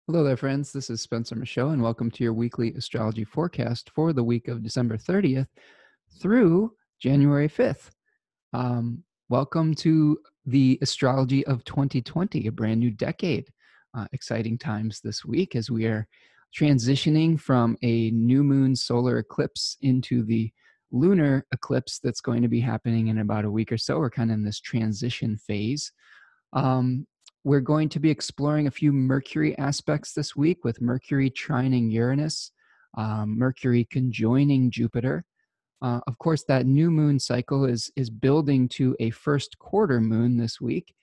Hello there, friends. This is Spencer Michaud, and welcome to your weekly astrology forecast for the week of December 30th through January 5th. Welcome to the astrology of 2020, a brand new decade. Exciting times this week as we are transitioning from a new moon solar eclipse into the lunar eclipse that's going to be happening in about a week or so. We're kind of in this transition phase. We're going to be exploring a few Mercury aspects this week with Mercury trining Uranus, Mercury conjoining Jupiter. Of course, that new moon cycle is building to a first quarter moon this week.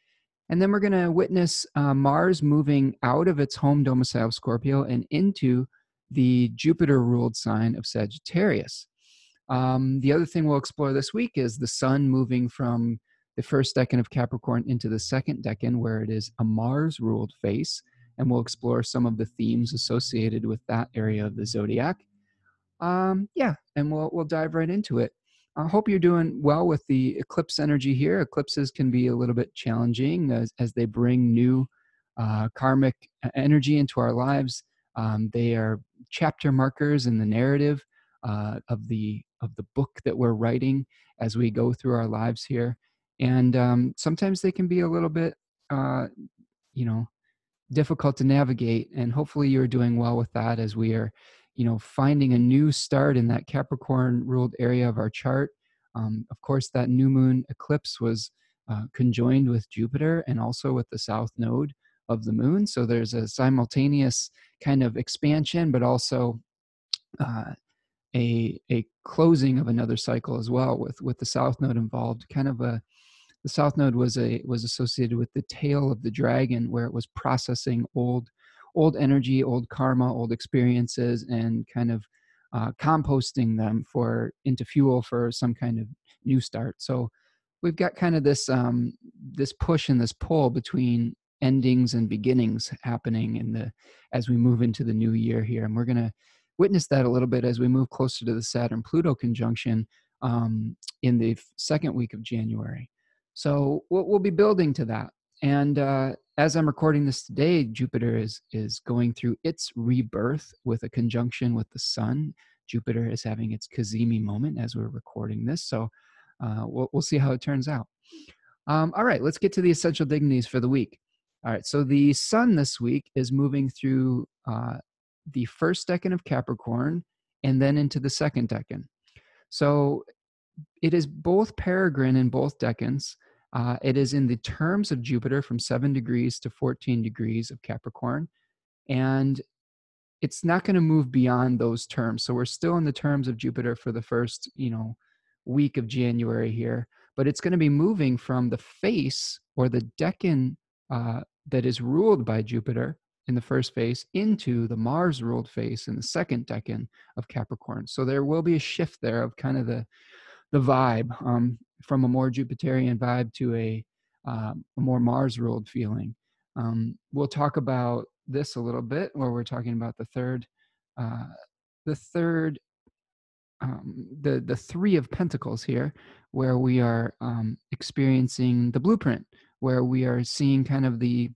And then we're going to witness Mars moving out of its home domicile of Scorpio and into the Jupiter-ruled sign of Sagittarius. The other thing we'll explore this week is the sun moving from the first decan of Capricorn into the second decan, where it is a Mars-ruled face, and we'll explore some of the themes associated with that area of the zodiac. And we'll dive right into it. I hope you're doing well with the eclipse energy here. Eclipses can be a little bit challenging as they bring new karmic energy into our lives. They are chapter markers in the narrative of the book that we're writing as we go through our lives here. And sometimes they can be a little bit, difficult to navigate. And hopefully you're doing well with that as we are, finding a new start in that Capricorn ruled area of our chart. Of course, that new moon eclipse was conjoined with Jupiter and also with the south node of the moon. So there's a simultaneous kind of expansion, but also a closing of another cycle as well, with the south node involved. The south node was associated with the tail of the dragon, where it was processing old energy, old karma, old experiences, and kind of composting them into fuel for some kind of new start. So we've got kind of this push and this pull between endings and beginnings happening as we move into the new year here, and we're going to witness that a little bit as we move closer to the Saturn-Pluto conjunction in the second week of January. So we'll be building to that. And as I'm recording this today, Jupiter is going through its rebirth with a conjunction with the sun. Jupiter is having its Cazimi moment as we're recording this. So we'll see how it turns out. All right, let's get to the essential dignities for the week. All right, so the sun this week is moving through the first decan of Capricorn and then into the second decan. So it is both peregrine in both decans. It is in the terms of Jupiter from 7 degrees to 14 degrees of Capricorn. And it's not going to move beyond those terms. So we're still in the terms of Jupiter for the first, week of January here. But it's going to be moving from the face or the decan that is ruled by Jupiter in the first phase into the Mars-ruled phase in the second decan of Capricorn. So there will be a shift there of kind of the vibe from a more Jupiterian vibe to a more Mars-ruled feeling. We'll talk about this a little bit, where we're talking about the Three of Pentacles here, where we are experiencing the blueprint, where we are seeing kind of the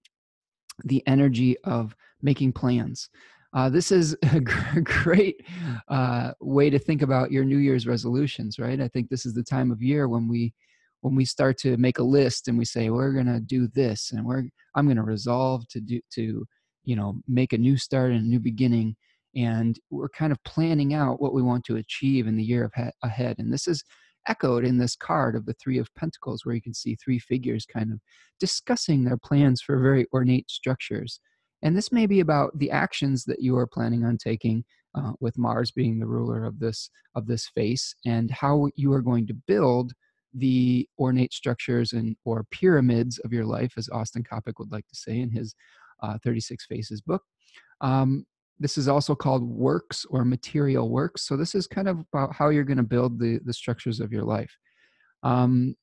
energy of making plans. This is a great way to think about your New Year's resolutions, right? I think this is the time of year when we start to make a list and we say, we're going to do this, and I'm going to resolve to make a new start and a new beginning. And we're kind of planning out what we want to achieve in the year ahead. And this is echoed in this card of the Three of Pentacles, where you can see three figures kind of discussing their plans for very ornate structures. And this may be about the actions that you are planning on taking, with Mars being the ruler of this face, and how you are going to build the ornate structures or pyramids of your life, as Austin Coppock would like to say in his 36 Faces book. This is also called works or material works. So this is kind of about how you're going to build the structures of your life. And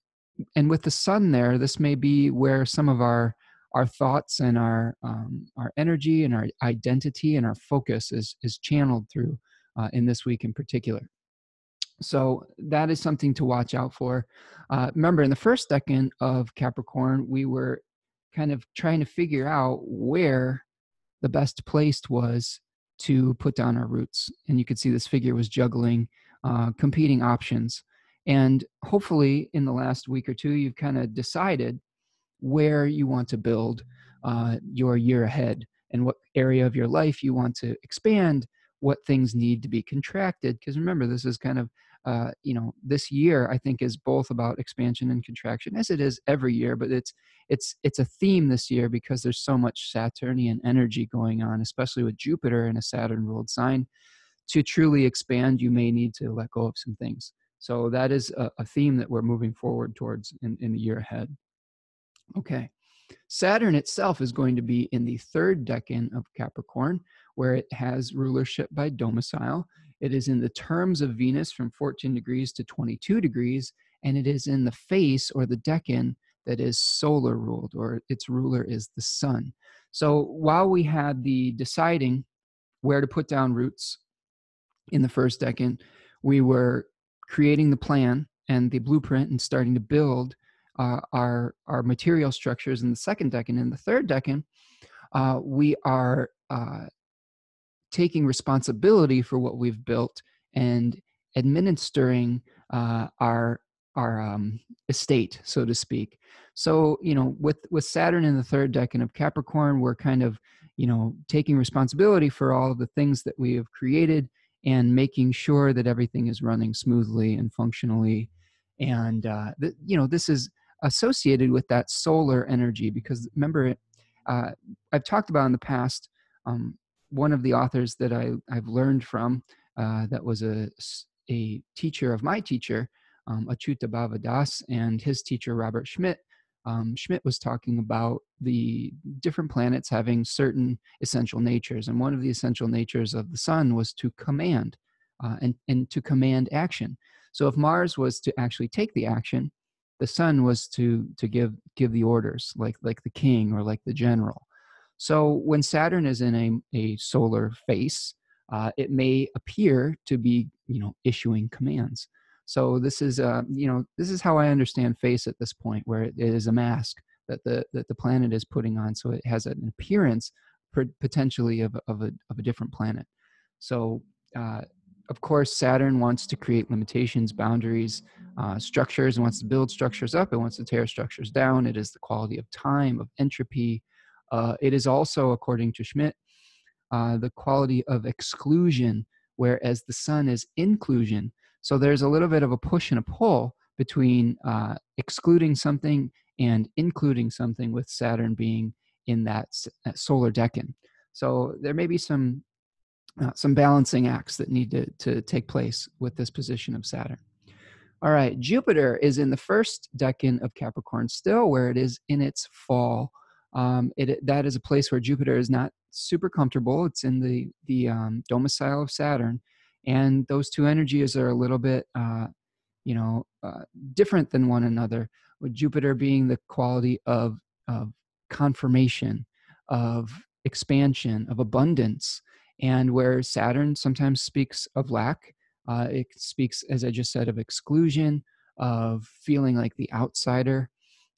with the sun there, this may be where some of our thoughts and our energy and our identity and our focus is channeled through in this week in particular. So that is something to watch out for. Remember, in the first decan of Capricorn, we were kind of trying to figure out where the best placed was to put down our roots. And you could see this figure was juggling competing options. And hopefully in the last week or two, you've kind of decided where you want to build your year ahead and what area of your life you want to expand, what things need to be contracted. Because remember, this is kind of, this year I think is both about expansion and contraction, as it is every year, but it's a theme this year because there's so much Saturnian energy going on, especially with Jupiter in a Saturn ruled sign. To truly expand, you may need to let go of some things. So that is a theme that we're moving forward towards in the year ahead. Okay. Saturn itself is going to be in the third decan of Capricorn, where it has rulership by domicile. It is in the terms of Venus from 14 degrees to 22 degrees, and it is in the face or the decan that is solar ruled, or its ruler is the sun. So while we had the deciding where to put down roots in the first decan, we were creating the plan and the blueprint and starting to build our material structures in the second decan. In the third decan, we are taking responsibility for what we've built and administering our estate, so to speak. So, with Saturn in the third decan of Capricorn, we're kind of, taking responsibility for all of the things that we have created and making sure that everything is running smoothly and functionally. And, this is associated with that solar energy because remember, I've talked about in the past, one of the authors that I've learned from that was a teacher of my teacher, Achyuta Bhavadas, and his teacher, Robert Schmidt. Schmidt was talking about the different planets having certain essential natures. And one of the essential natures of the sun was to command and to command action. So if Mars was to actually take the action, the sun was to give the orders like the king or like the general. So when Saturn is in a solar face, it may appear to be, issuing commands. So this is how I understand face at this point, where it is a mask that the planet is putting on. So it has an appearance potentially of a different planet. So, of course, Saturn wants to create limitations, boundaries, structures, and wants to build structures up. It wants to tear structures down. It is the quality of time, of entropy. It is also, according to Schmidt, the quality of exclusion, whereas the sun is inclusion. So there's a little bit of a push and a pull between excluding something and including something, with Saturn being in that solar decan. So there may be some balancing acts that need to take place with this position of Saturn. All right, Jupiter is in the first decan of Capricorn still, where it is in its fall. That is a place where Jupiter is not super comfortable. It's in the domicile of Saturn, and those two energies are a little bit, different than one another. With Jupiter being the quality of confirmation, of expansion, of abundance, and where Saturn sometimes speaks of lack. It speaks, as I just said, of exclusion, of feeling like the outsider.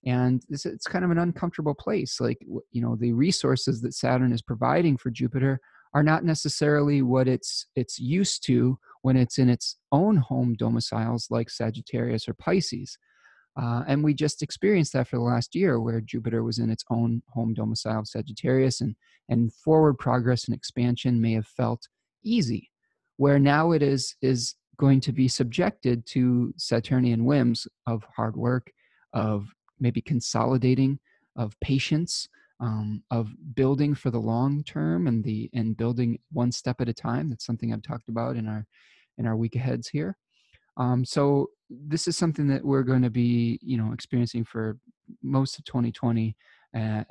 And it's kind of an uncomfortable place. Like, the resources that Saturn is providing for Jupiter are not necessarily what it's used to when it's in its own home domiciles like Sagittarius or Pisces. And we just experienced that for the last year, where Jupiter was in its own home domicile of Sagittarius, and forward progress and expansion may have felt easy, where now it is going to be subjected to Saturnian whims of hard work, of maybe consolidating, of patience, of building for the long term and building one step at a time. That's something I've talked about in our week aheads here. So this is something that we're going to be, experiencing for most of 2020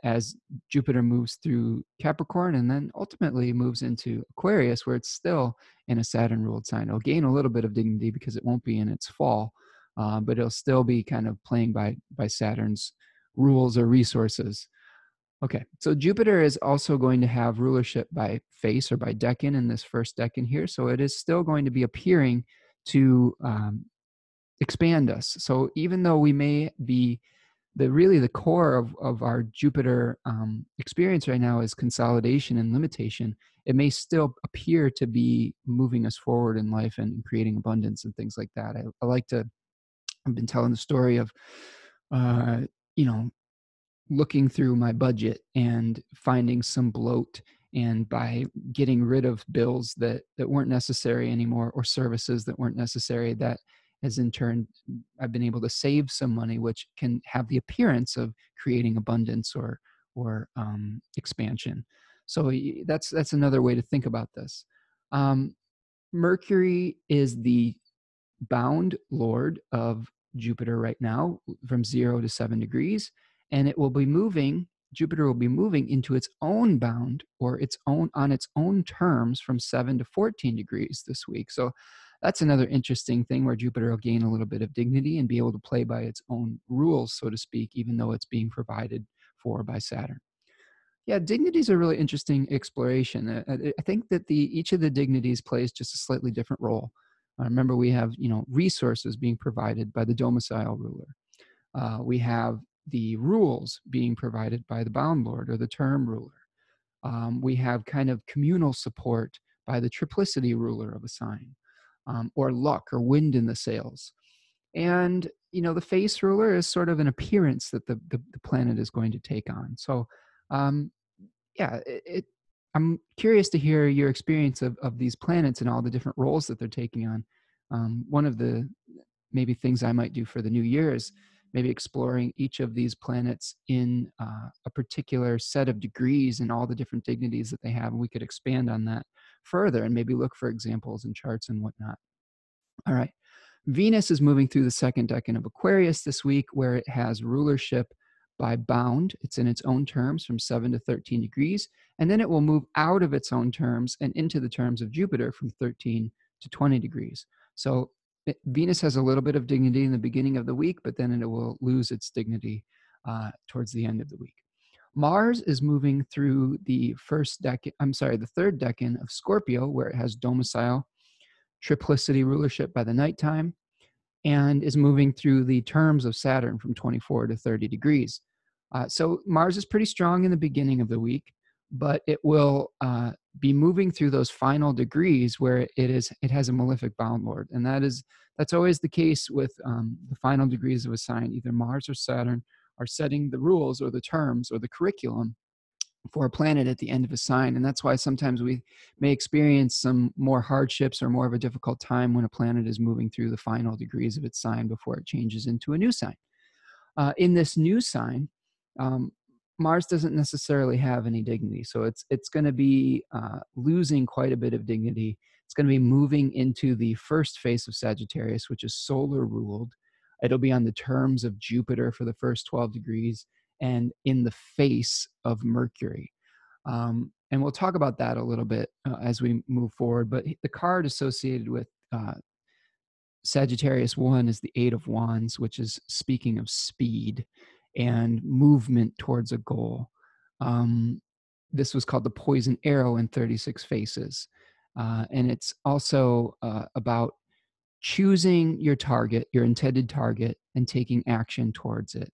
as Jupiter moves through Capricorn and then ultimately moves into Aquarius, where it's still in a Saturn-ruled sign. It'll gain a little bit of dignity because it won't be in its fall, but it'll still be kind of playing by Saturn's rules or resources. Okay, so Jupiter is also going to have rulership by face or by decan in this first decan here. So it is still going to be appearing to expand us. So even though we may be really the core of our Jupiter experience right now is consolidation and limitation. It may still appear to be moving us forward in life and creating abundance and things like that. I've been telling the story of, uh, you know, looking through my budget and finding some bloat, and by getting rid of bills that weren't necessary anymore, or services that weren't necessary, that has in turn, I've been able to save some money, which can have the appearance of creating abundance or expansion. So that's another way to think about this. um, Mercury is the bound lord of Jupiter right now, from 0 to 7 degrees, and it will be moving. Jupiter will be moving into its own bound, or its own, on its own terms, from 7 to 14 degrees this week. So that's another interesting thing, where Jupiter will gain a little bit of dignity and be able to play by its own rules, so to speak, even though it's being provided for by Saturn. Yeah, dignity is a really interesting exploration. I think that each of the dignities plays just a slightly different role. Remember, we have, resources being provided by the domicile ruler. We have the rules being provided by the bound lord, or the term ruler. We have kind of communal support by the triplicity ruler of a sign, or luck or wind in the sails. And the face ruler is sort of an appearance that the planet is going to take on. So um, yeah, I'm curious to hear your experience of these planets and all the different roles that they're taking on. One of the maybe things I might do for the new year is maybe exploring each of these planets in a particular set of degrees and all the different dignities that they have. And we could expand on that further and maybe look for examples and charts and whatnot. All right. Venus is moving through the second decan of Aquarius this week, where it has rulership by bound. It's in its own terms from 7 to 13 degrees. And then it will move out of its own terms and into the terms of Jupiter from 13 to 20 degrees. So Venus has a little bit of dignity in the beginning of the week, but then it will lose its dignity towards the end of the week. Mars is moving through the third decan of Scorpio, where it has domicile, triplicity rulership by the nighttime, and is moving through the terms of Saturn from 24 to 30 degrees. So Mars is pretty strong in the beginning of the week, but it will be moving through those final degrees where it has a malefic bound lord. And that's always the case with the final degrees of a sign. Either Mars or Saturn are setting the rules or the terms or the curriculum for a planet at the end of a sign. And that's why sometimes we may experience some more hardships or more of a difficult time when a planet is moving through the final degrees of its sign before it changes into a new sign. In this new sign, Mars doesn't necessarily have any dignity. So it's going to be losing quite a bit of dignity. It's going to be moving into the first phase of Sagittarius, which is solar ruled. It'll be on the terms of Jupiter for the first 12 degrees and in the face of Mercury. And we'll talk about that a little bit as we move forward. But the card associated with Sagittarius 1 is the Eight of Wands, which is speaking of speed and movement towards a goal. This was called the poison arrow in 36 Faces. And it's also about choosing your target, your intended target, and taking action towards it.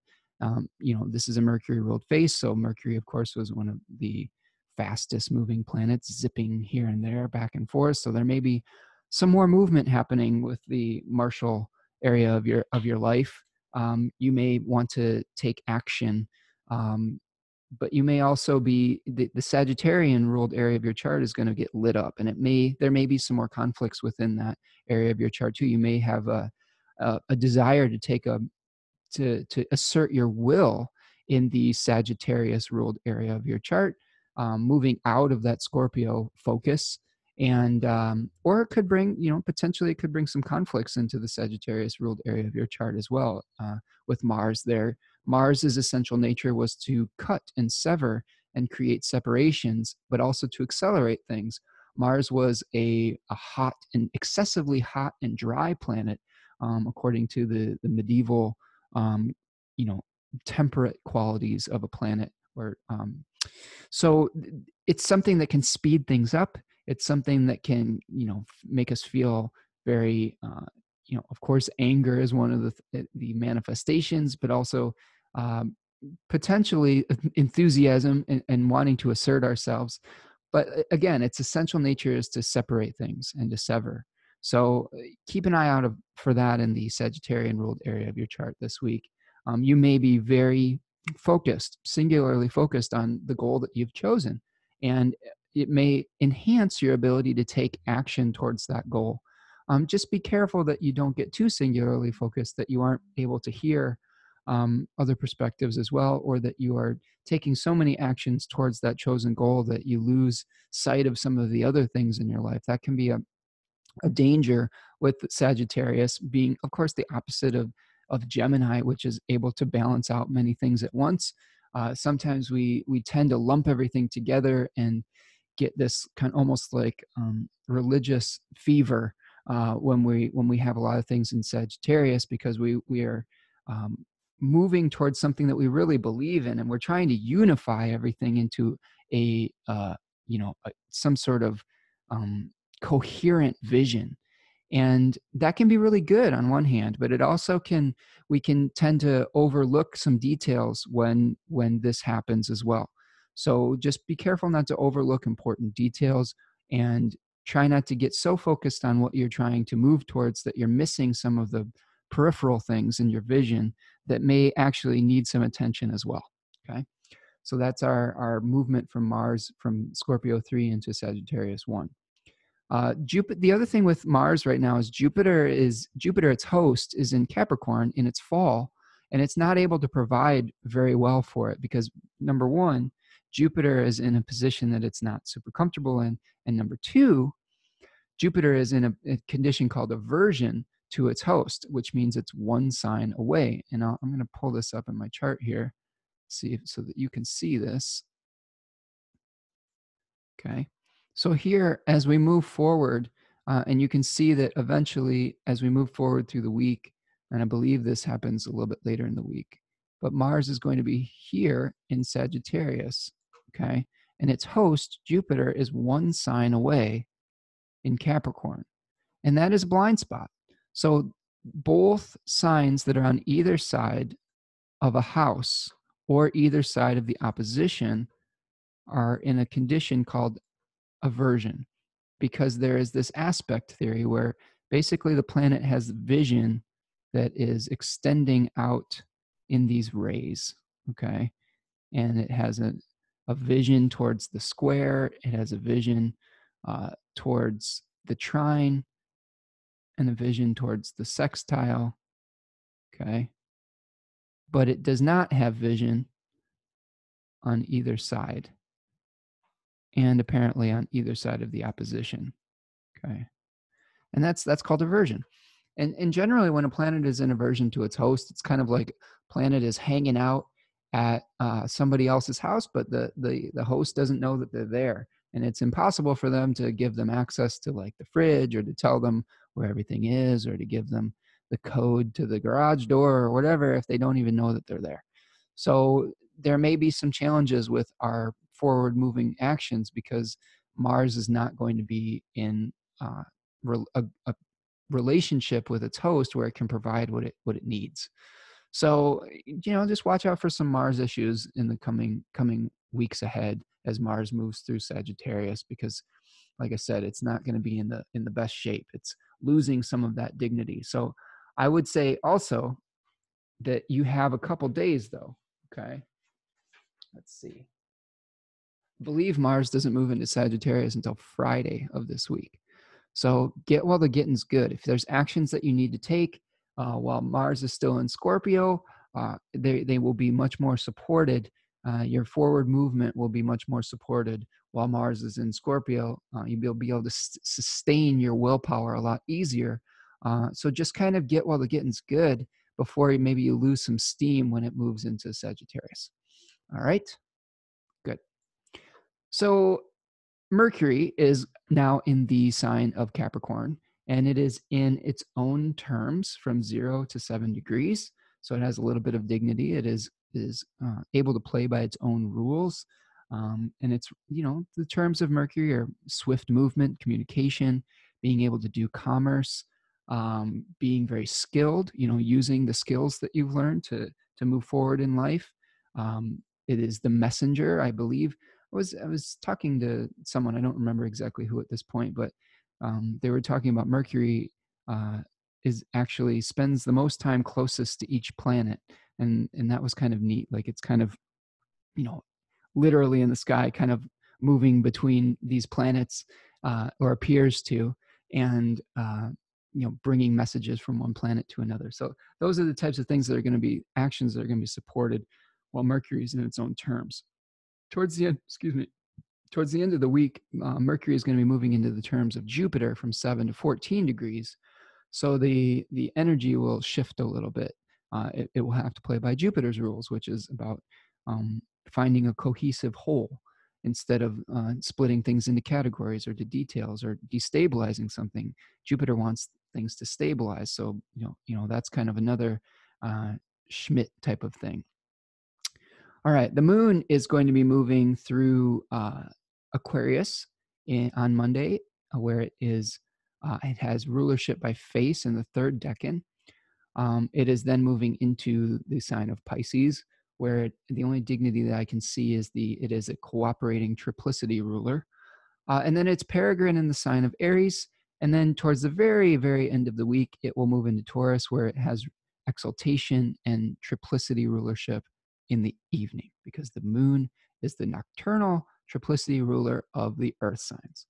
This is a Mercury ruled face. So Mercury, of course, was one of the fastest moving planets, zipping here and there, back and forth. So there may be some more movement happening with the martial area of your life. You may want to take action, but you may also be the Sagittarian ruled area of your chart is going to get lit up, and there may be some more conflicts within that area of your chart too. You may have a desire to assert your will in the Sagittarius ruled area of your chart, moving out of that Scorpio focus. And or it could bring, potentially it could bring some conflicts into the Sagittarius ruled area of your chart as well. With Mars there, Mars's essential nature was to cut and sever and create separations, but also to accelerate things. Mars was a hot and excessively hot and dry planet, according to the medieval, temperate qualities of a planet. So it's something that can speed things up. It's something that can, make us feel very, of course, anger is one of the manifestations, but also um, potentially enthusiasm and wanting to assert ourselves. But again, its essential nature is to separate things and to sever. So keep an eye out for that in the Sagittarian ruled area of your chart this week. You may be very focused, singularly focused on the goal that you've chosen, and it may enhance your ability to take action towards that goal. Just be careful that you don't get too singularly focused, that you aren't able to hear other perspectives as well, or that you are taking so many actions towards that chosen goal that you lose sight of some of the other things in your life. That can be a danger with Sagittarius being, of course, the opposite of Gemini, which is able to balance out many things at once. Sometimes we tend to lump everything together and get this kind of almost like religious fever when we have a lot of things in Sagittarius, because we are um, moving towards something that we really believe in, and we're trying to unify everything into some sort of um, coherent vision. And that can be really good on one hand, but it also we can tend to overlook some details when this happens as well. So just be careful not to overlook important details, and try not to get so focused on what you're trying to move towards that you're missing some of the peripheral things in your vision that may actually need some attention as well. Okay. So that's our movement from Mars, from Scorpio 3 into Sagittarius 1. Jupiter. The other thing with Mars right now is Jupiter, its host, is in Capricorn in its fall, and it's not able to provide very well for it because, number one, Jupiter is in a position that it's not super comfortable in, and number two, Jupiter is in a condition called aversion to its host, which means it's one sign away. And I'm going to pull this up in my chart here, so that you can see this. Okay. So here, as we move forward, and you can see that eventually, as we move forward through the week, and I believe this happens a little bit later in the week, but Mars is going to be here in Sagittarius. Okay. And its host, Jupiter, is one sign away in Capricorn. And that is a blind spot. So both signs that are on either side of a house or either side of the opposition are in a condition called aversion, because there is this aspect theory where basically the planet has vision that is extending out in these rays. Okay. And it has a vision towards the square, it has a vision towards the trine, and a vision towards the sextile. Okay. But it does not have vision on either side, and apparently on either side of the opposition. Okay. And that's called aversion. And generally, when a planet is in aversion to its host, it's kind of like planet is hanging out at somebody else's house, but the host doesn't know that they're there, and it's impossible for them to give them access to like the fridge, or to tell them where everything is, or to give them the code to the garage door or whatever if they don't even know that they're there. So there may be some challenges with our forward moving actions because Mars is not going to be in a relationship with its host where it can provide what it needs. So just watch out for some Mars issues in the coming weeks ahead as Mars moves through Sagittarius, because like I said, it's not going to be in the best shape. It's losing some of that dignity. So I would say also that you have a couple days though. Okay. Let's see. I believe Mars doesn't move into Sagittarius until Friday of this week. So get while the getting's good. If there's actions that you need to take while Mars is still in Scorpio, they will be much more supported. Your forward movement will be much more supported while Mars is in Scorpio. You'll be able to sustain your willpower a lot easier. So just kind of get while the getting's good before maybe you lose some steam when it moves into Sagittarius. All right, good. So Mercury is now in the sign of Capricorn, and it is in its own terms from 0 to 7 degrees. So it has a little bit of dignity. It is able to play by its own rules. And it's, the terms of Mercury are swift movement, communication, being able to do commerce, being very skilled, using the skills that you've learned to move forward in life. It is the messenger, I believe. I was talking to someone, I don't remember exactly who at this point, but they were talking about Mercury is actually spends the most time closest to each planet, and that was kind of neat. Like it's kind of, you know, literally in the sky, kind of moving between these planets, or appears to, and you know, bringing messages from one planet to another. So those are the types of things that are going to be actions that are going to be supported while Mercury is in its own terms. Towards the end, excuse me, towards the end of the week, Mercury is going to be moving into the terms of Jupiter from 7 to 14 degrees. So the energy will shift a little bit. It will have to play by Jupiter's rules, which is about finding a cohesive whole instead of splitting things into categories or to details or destabilizing something. Jupiter wants things to stabilize. So you know that's kind of another Schmidt type of thing. All right, the moon is going to be moving through Aquarius on Monday, where it is. It has rulership by face in the third decan. It is then moving into the sign of Pisces, where the only dignity that I can see is it is a cooperating triplicity ruler. And then it's peregrine in the sign of Aries. And then towards the very, very end of the week, it will move into Taurus, where it has exaltation and triplicity rulership in the evening, because the moon is the nocturnal triplicity ruler of the earth signs.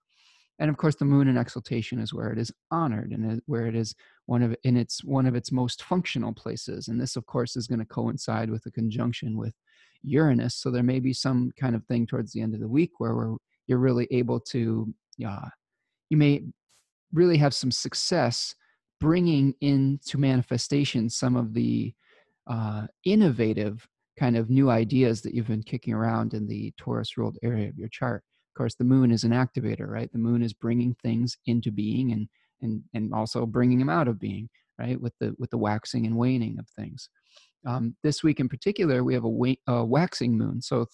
And of course, the moon in exaltation is where it is honored and where it is one of its most functional places. And this, of course, is going to coincide with a conjunction with Uranus. So there may be some kind of thing towards the end of the week where you're really able to, you may really have some success bringing into manifestation some of the innovative kind of new ideas that you've been kicking around in the Taurus ruled area of your chart. Of course, the moon is an activator, right? The moon is bringing things into being and also bringing them out of being, right? With the waxing and waning of things. This week in particular, we have a waxing moon. So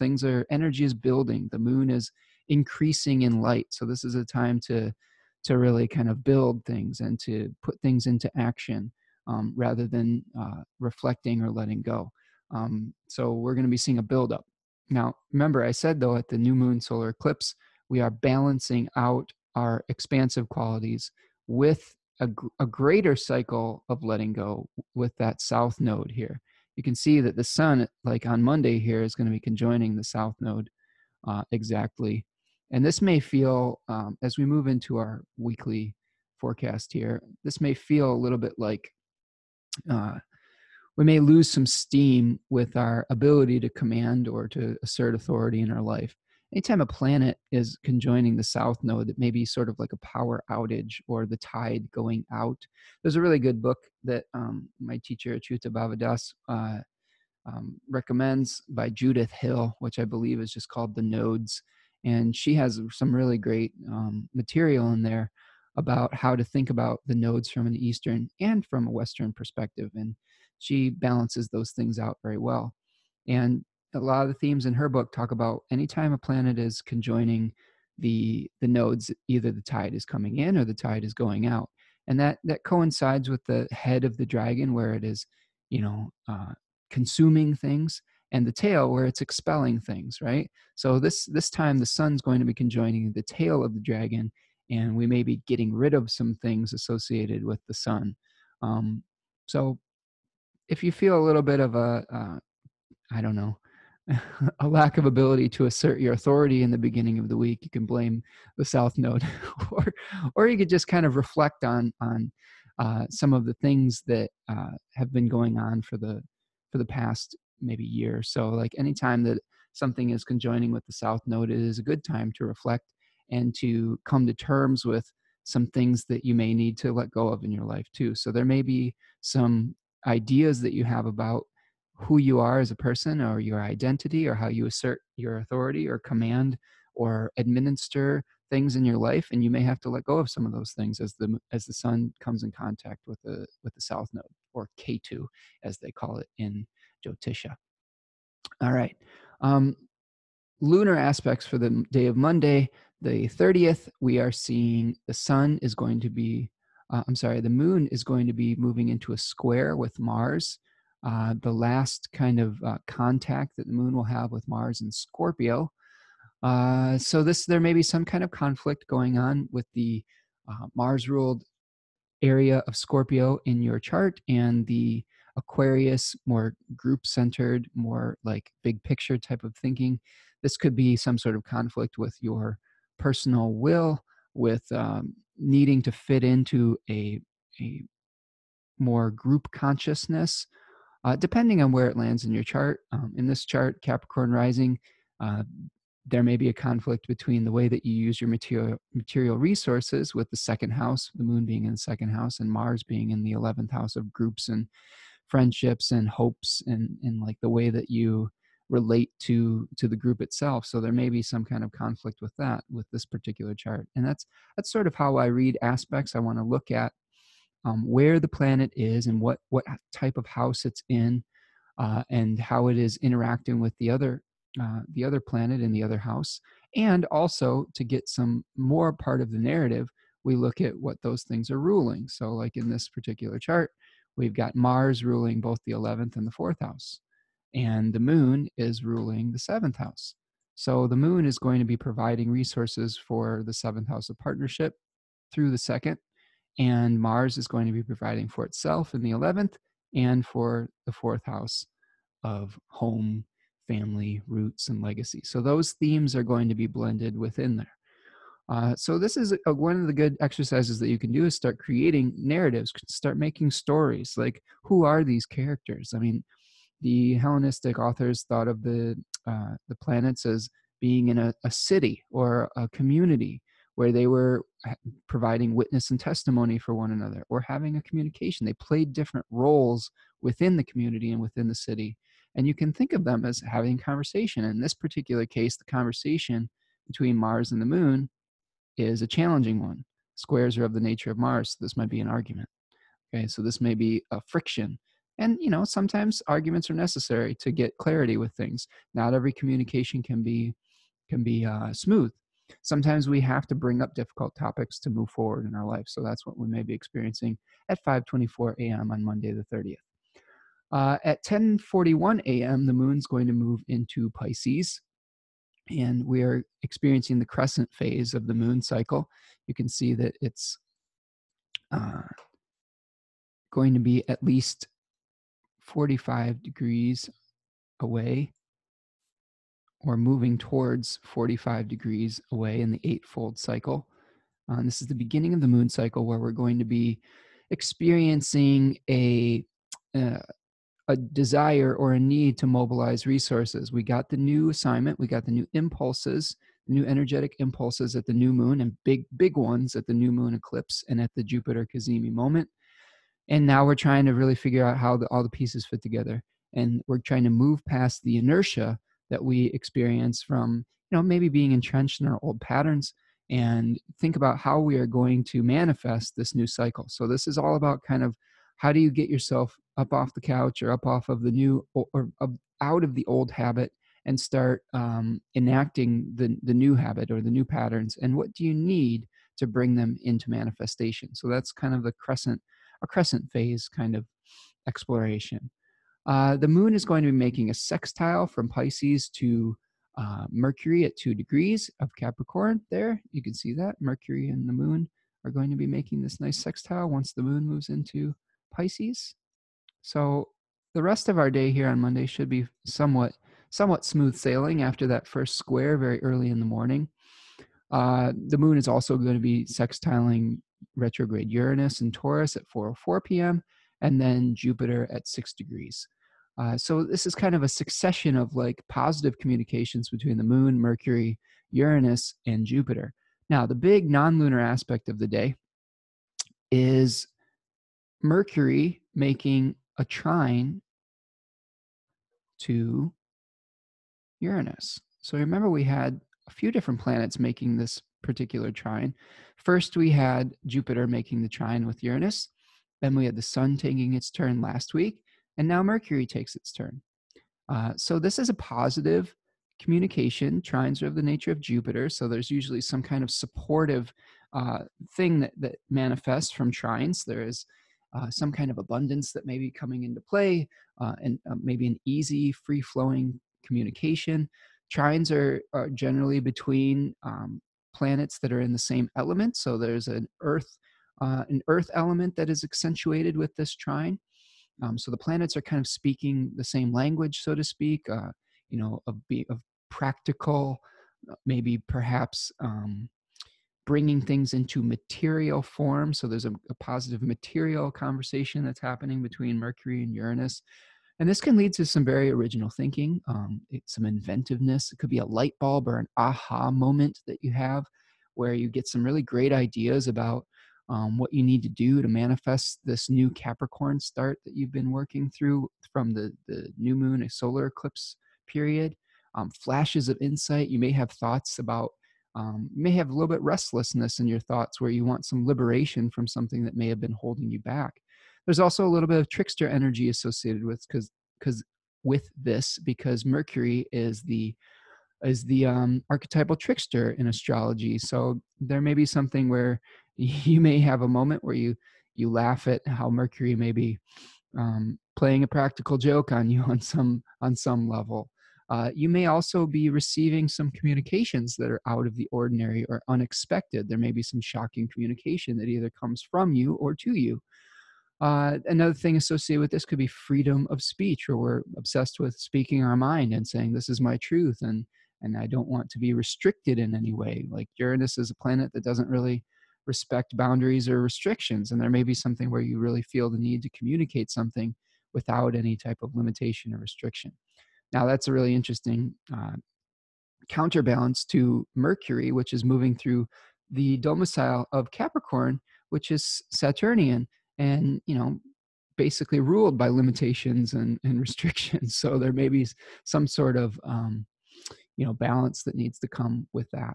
energy is building. The moon is increasing in light. So this is a time to really kind of build things and to put things into action, rather than reflecting or letting go. So we're going to be seeing a buildup. Now, remember, I said, though, at the new moon solar eclipse, we are balancing out our expansive qualities with a greater cycle of letting go with that south node here. You can see that the sun, like on Monday here, is going to be conjoining the south node exactly. And this may feel, as we move into our weekly forecast here, this may feel a little bit like we may lose some steam with our ability to command or to assert authority in our life. Anytime a planet is conjoining the south node, that may be sort of like a power outage or the tide going out. There's a really good book that my teacher, Achyuta Bhavadas, recommends by Judith Hill, which I believe is just called The Nodes. And she has some really great material in there about how to think about the nodes from an Eastern and from a Western perspective. And she balances those things out very well. And a lot of the themes in her book talk about anytime a planet is conjoining the nodes, either the tide is coming in or the tide is going out. And that coincides with the head of the dragon, where it is, consuming things, and the tail, where it's expelling things, right? So this time the sun's going to be conjoining the tail of the dragon, and we may be getting rid of some things associated with the sun. So if you feel a little bit of I don't know, a lack of ability to assert your authority in the beginning of the week, you can blame the south node, or you could just kind of reflect on some of the things that have been going on for the past maybe year. So like anytime that something is conjoining with the south node, it is a good time to reflect and to come to terms with some things that you may need to let go of in your life too. So there may be some ideas that you have about who you are as a person, or your identity, or how you assert your authority or command or administer things in your life, and you may have to let go of some of those things as the sun comes in contact with the south node, or K2 as they call it in Jyotisha. All right. Lunar aspects for the day of Monday, the 30th, we are seeing the moon is going to be moving into a square with Mars the last kind of contact that the moon will have with Mars in Scorpio. So there may be some kind of conflict going on with the Mars-ruled area of Scorpio in your chart and the Aquarius, more group-centered, more like big picture type of thinking. This could be some sort of conflict with your personal will, with needing to fit into a more group consciousness, depending on where it lands in your chart. In this chart, Capricorn rising, there may be a conflict between the way that you use your material resources, with the second house, the moon being in the second house, and Mars being in the 11th house of groups and friendships and hopes, and like the way that you relate to the group itself. So there may be some kind of conflict with that, with this particular chart. And that's sort of how I read aspects. I want to look at where the planet is and what type of house it's in, and how it is interacting with the other planet in the other house. And also, to get some more part of the narrative, we look at what those things are ruling. So like in this particular chart, we've got Mars ruling both the 11th and the 4th house, and the moon is ruling the 7th house. So the moon is going to be providing resources for the 7th house of partnership through the 2nd, and Mars is going to be providing for itself in the 11th and for the 4th house of home, family, roots, and legacy. So those themes are going to be blended within there. So this is one of the good exercises that you can do, is start creating narratives, start making stories. Like, who are these characters? I mean, the Hellenistic authors thought of the planets as being in a city or a community where they were providing witness and testimony for one another, or having a communication. They played different roles within the community and within the city. And you can think of them as having conversation. In this particular case, the conversation between Mars and the moon is a challenging one. Squares are of the nature of Mars, so this might be an argument. Okay, so this may be a friction. And, sometimes arguments are necessary to get clarity with things. Not every communication can be smooth. Sometimes we have to bring up difficult topics to move forward in our life. So that's what we may be experiencing at 5:24 a.m. on Monday the 30th. At 10:41 a.m., the moon's going to move into Pisces, and we are experiencing the crescent phase of the moon cycle. You can see that it's going to be at least 45 degrees away, or moving towards 45 degrees away in the eightfold cycle. This is the beginning of the moon cycle, where we're going to be experiencing a desire or a need to mobilize resources. We got the new assignment, we got the new impulses, new energetic impulses at the new moon, and big ones at the new moon eclipse and at the Jupiter Cazimi moment. And now we're trying to really figure out how all the pieces fit together. And we're trying to move past the inertia that we experience from, maybe being entrenched in our old patterns, and think about how we are going to manifest this new cycle. So this is all about kind of, how do you get yourself up off the couch, or up off of the new, or out of the old habit, and start enacting the new habit or the new patterns? And what do you need to bring them into manifestation? So that's kind of a crescent phase kind of exploration. The moon is going to be making a sextile from Pisces to Mercury at 2 degrees of Capricorn. There, you can see that Mercury and the moon are going to be making this nice sextile once the moon moves into Pisces. So the rest of our day here on Monday should be somewhat smooth sailing after that first square very early in the morning. The moon is also going to be sextiling retrograde Uranus in Taurus at 4:04 p.m. and then Jupiter at 6 degrees. So this is kind of a succession of like positive communications between the moon, Mercury, Uranus, and Jupiter. Now, the big non-lunar aspect of the day is Mercury making a trine to Uranus. So remember, we had a few different planets making this particular trine. First, we had Jupiter making the trine with Uranus. Then we had the Sun taking its turn last week. And now Mercury takes its turn. So this is a positive communication. Trines are of the nature of Jupiter. So there's usually some kind of supportive thing that manifests from trines. There is some kind of abundance that may be coming into play, and maybe an easy, free flowing communication. Trines are generally between planets that are in the same element. So there's an earth element that is accentuated with this trine. So the planets are kind of speaking the same language, so to speak, of practical, maybe perhaps bringing things into material form. So there's a positive material conversation that's happening between Mercury and Uranus. And this can lead to some very original thinking, some inventiveness. It could be a light bulb or an aha moment that you have where you get some really great ideas about what you need to do to manifest this new Capricorn start that you've been working through from the new moon, a solar eclipse period. Flashes of insight. You may have thoughts about, you may have a little bit restlessness in your thoughts where you want some liberation from something that may have been holding you back. There's also a little bit of trickster energy associated with because with this, because Mercury is the archetypal trickster in astrology. So there may be something where you may have a moment where you laugh at how Mercury may be playing a practical joke on you on some level. You may also be receiving some communications that are out of the ordinary or unexpected. There may be some shocking communication that either comes from you or to you. Another thing associated with this could be freedom of speech, where we're obsessed with speaking our mind and saying, this is my truth, and I don't want to be restricted in any way. Like Uranus is a planet that doesn't really respect boundaries or restrictions. And there may be something where you really feel the need to communicate something without any type of limitation or restriction. Now, that's a really interesting counterbalance to Mercury, which is moving through the domicile of Capricorn, which is Saturnian, and basically ruled by limitations and restrictions. So there may be some sort of balance that needs to come with that.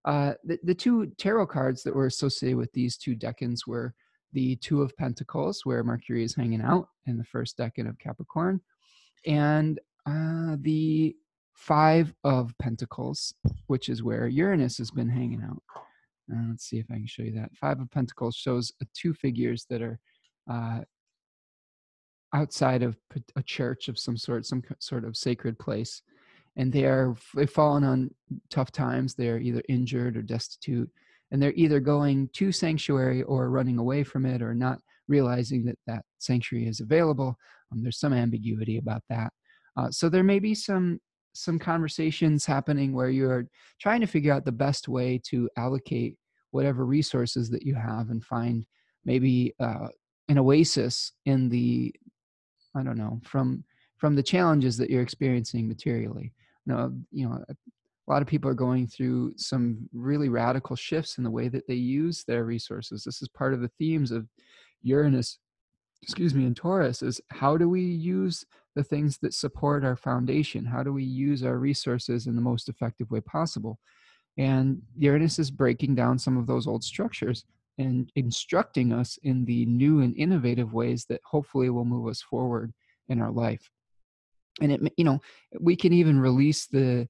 The two tarot cards that were associated with these two decans were the Two of Pentacles, where Mercury is hanging out in the first decan of Capricorn, and the Five of Pentacles, which is where Uranus has been hanging out. Let's see if I can show you that. Five of Pentacles shows two figures that are outside of a church of some sort of sacred place. And they've fallen on tough times. They're either injured or destitute, and they're either going to sanctuary or running away from it, or not realizing that that sanctuary is available. There's some ambiguity about that. So there may be some conversations happening where you're trying to figure out the best way to allocate whatever resources that you have and find maybe an oasis in the, I don't know, from the challenges that you're experiencing materially. A lot of people are going through some really radical shifts in the way that they use their resources. This is part of the themes of Uranus, and Taurus, is how do we use the things that support our foundation? How do we use our resources in the most effective way possible? And Uranus is breaking down some of those old structures and instructing us in the new and innovative ways that hopefully will move us forward in our life. And we can even release the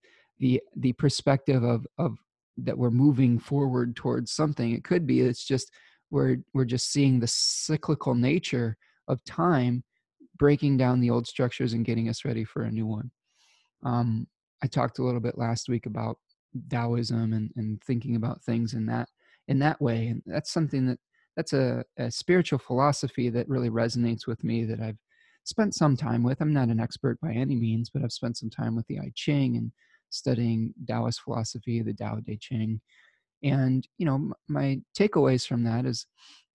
perspective of that we're moving forward towards something. It could be it's just we're just seeing the cyclical nature of time breaking down the old structures and getting us ready for a new one. I talked a little bit last week about Taoism and thinking about things in that way, and that's something that's a spiritual philosophy that really resonates with me, that I've spent some time with. I'm not an expert by any means, but I've spent some time with the I Ching and studying Taoist philosophy, the Tao Te Ching. And, my takeaways from that is,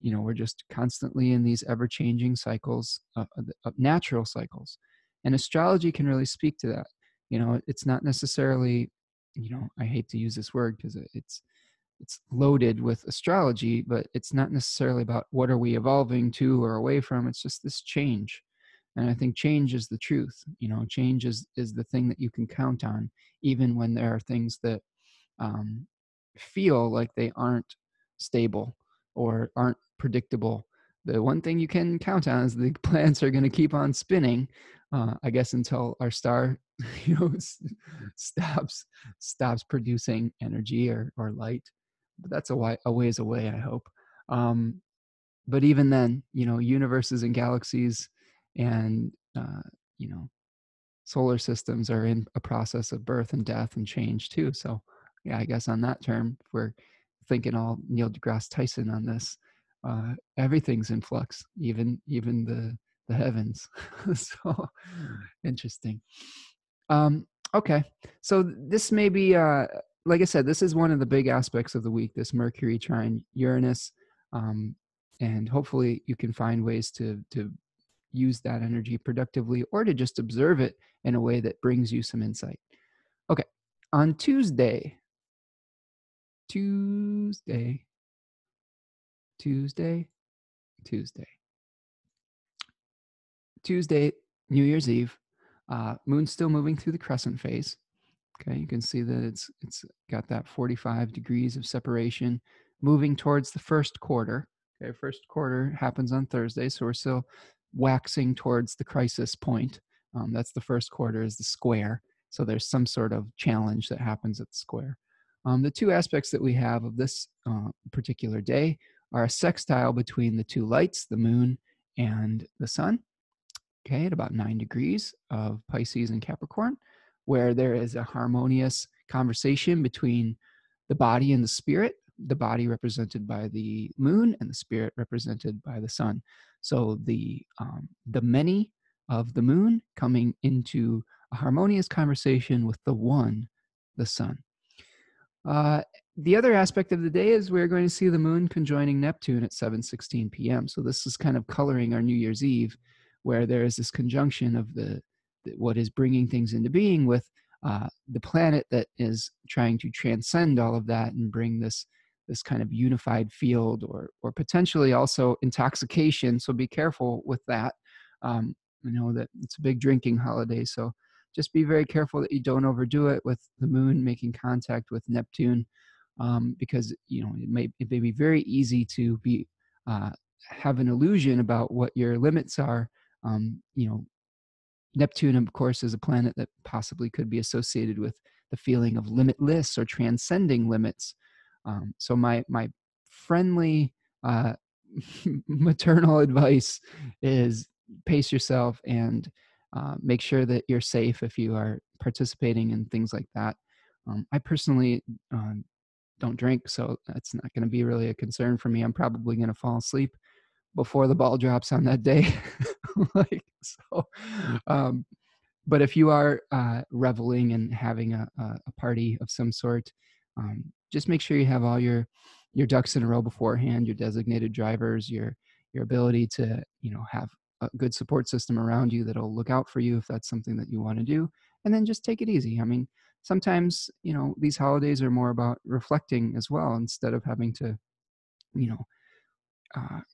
we're just constantly in these ever-changing cycles of natural cycles. And astrology can really speak to that. It's not necessarily, I hate to use this word because it's loaded with astrology, but it's not necessarily about what are we evolving to or away from. It's just this change. And I think change is the truth. Change is the thing that you can count on, even when there are things that feel like they aren't stable or aren't predictable. The one thing you can count on is the planets are going to keep on spinning, I guess, until our star, stops producing energy or light. But that's a ways away, I hope. but even then, universes and galaxies and, solar systems are in a process of birth and death and change too. So yeah, I guess on that term, if we're thinking all Neil deGrasse Tyson on this, everything's in flux, even the heavens. So interesting. Okay, so this may be, like I said, this is one of the big aspects of the week, this Mercury trine Uranus, and hopefully you can find ways to use that energy productively, or to just observe it in a way that brings you some insight. Okay, on Tuesday, Tuesday, New Year's Eve, moon's still moving through the crescent phase. Okay, you can see that it's got that 45 degrees of separation, moving towards the first quarter. Okay, first quarter happens on Thursday, so we're still waxing towards the crisis point. That's the first quarter, is the square. So there's some sort of challenge that happens at the square. The two aspects that we have of this particular day are a sextile between the two lights, the moon and the sun. Okay, at about 9 degrees of Pisces and Capricorn, where there is a harmonious conversation between the body and the spirit, the body represented by the moon and the spirit represented by the sun. So the many of the moon coming into a harmonious conversation with the one, the sun. The other aspect of the day is we're going to see the moon conjoining Neptune at 7:16 p.m. So this is kind of coloring our New Year's Eve, where there is this conjunction of what is bringing things into being with the planet that is trying to transcend all of that and bring this kind of unified field, or potentially also intoxication. So be careful with that. I know that it's a big drinking holiday, so just be very careful that you don't overdo it with the moon making contact with Neptune, because it may be very easy to be have an illusion about what your limits are. Neptune, of course, is a planet that possibly could be associated with the feeling of limitless or transcending limits. So my friendly maternal advice is pace yourself and make sure that you're safe if you are participating in things like that. I personally don't drink, so that's not going to be really a concern for me. I'm probably going to fall asleep before the ball drops on that day. So, but if you are reveling and having a party of some sort, just make sure you have all your ducks in a row beforehand, your designated drivers, your ability to have a good support system around you that'll look out for you if that's something that you want to do. And then just take it easy. I mean, sometimes these holidays are more about reflecting as well, instead of having to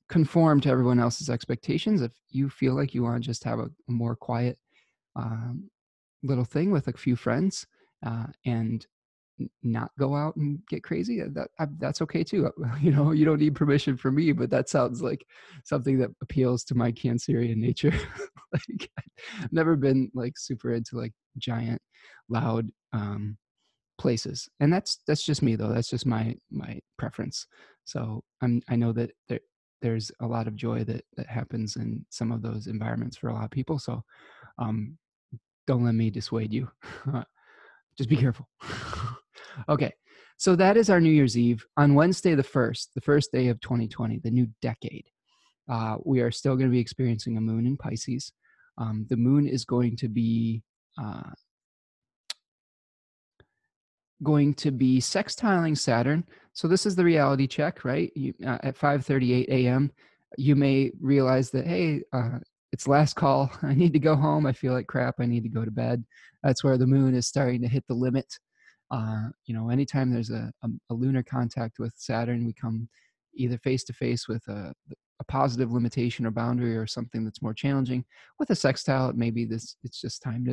conform to everyone else's expectations. If you feel like you want to just have a more quiet little thing with a few friends and not go out and get crazy, that's okay too. You don't need permission from me, but that sounds like something that appeals to my Cancerian nature. Like, I've never been like super into like giant, loud places, and that's just me though. That's just my preference. So I know that there's a lot of joy that happens in some of those environments for a lot of people. So don't let me dissuade you. Just be careful. Okay, so that is our New Year's Eve. On Wednesday the 1st, the first day of 2020, the new decade, we are still going to be experiencing a moon in Pisces. The moon is going to be sextiling Saturn. So this is the reality check, right? At 5:38 a.m., you may realize that, hey, it's last call. I need to go home. I feel like crap. I need to go to bed. That's where the moon is starting to hit the limit. Anytime there's a lunar contact with Saturn, we come either face to face with a positive limitation or boundary, or something that's more challenging. With a sextile, maybe it's just time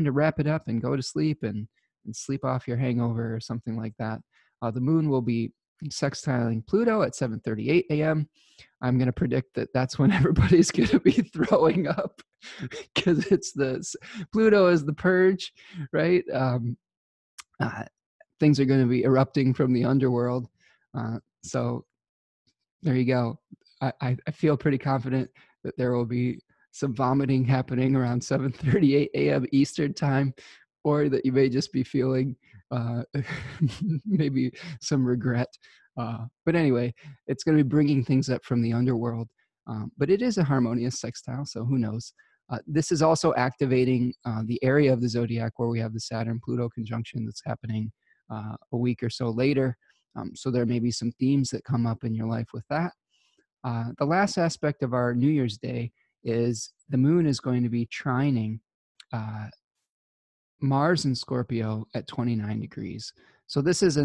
to wrap it up and go to sleep and sleep off your hangover or something like that. The moon will be sextiling Pluto at 7:38 a.m. I'm going to predict that that's when everybody's going to be throwing up, because Pluto is the purge, right? Things are going to be erupting from the underworld. So there you go. I feel pretty confident that there will be some vomiting happening around 7:38 a.m. Eastern time, or that you may just be feeling maybe some regret. But anyway, it's going to be bringing things up from the underworld. But it is a harmonious sextile, so who knows? This is also activating the area of the zodiac where we have the Saturn-Pluto conjunction that's happening a week or so later. So there may be some themes that come up in your life with that. The last aspect of our New Year's Day is the moon is going to be trining Mars in Scorpio at 29 degrees. So this is